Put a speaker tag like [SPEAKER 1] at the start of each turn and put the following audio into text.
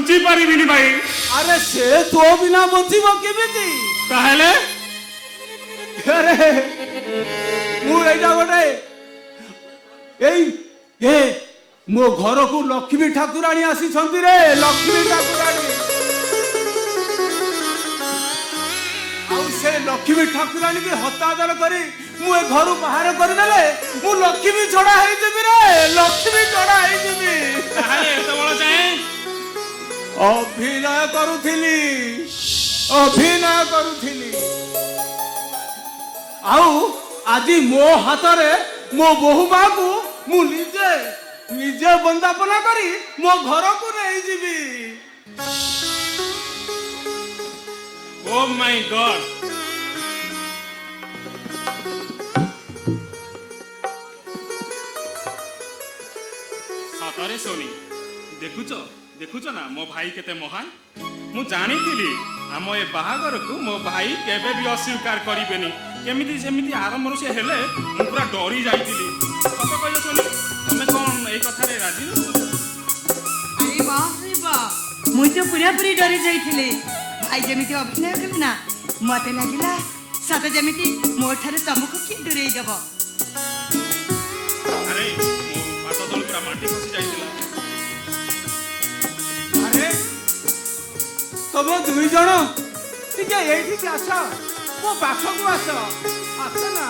[SPEAKER 1] Bunchy पारिबिनी भाई।
[SPEAKER 2] अरे से तो बिना बंचिबो केमिति
[SPEAKER 1] ताहेले
[SPEAKER 2] अरे मु एटा गोटे एई ए मो घर को लक्ष्मी ठाकुराणी आसी छंती रे लक्ष्मी ठाकुराणी आउ से लक्ष्मी ठाकुराणी के हतादर करी मु ए घर बाहर कर देले मु लक्ष्मी छड़ा हेई जेबी रे लक्ष्मी छड़ा हेई जेबी
[SPEAKER 1] ताहेले एते बड़ चाहे
[SPEAKER 2] अभिनय करुथिली आउ आजी मो हाथरे मो बहु माँ को मु निजे निजे बंदापना करी मो घर को नहीं जीवी
[SPEAKER 1] ओ माय गॉड सतरे सोनी देखुच देखुच ना मो भाई केते महान मु जानी थिली आम ए बाहागर को मो भाई केबे भी अस्वीकार करिबेनी केमिति सेमिति आरंभ से हेले मु पूरा डरी जाइतिली कत कहयो सोनी तमे कोन ए कथा रे राजी न
[SPEAKER 3] अरे बाप रे बाप मु तो पूरा पूरी डरी जाइथिले भाई जेमिति अभिनय कले ना मते लागिला सत जेमिति मोर ठारे तमको कि दूरे देबो
[SPEAKER 1] अरे मो पाद तल पूरा माटी खसी जाइतिला
[SPEAKER 2] अरे तब दुई जण टिके एठी आस मो पाख को आस ना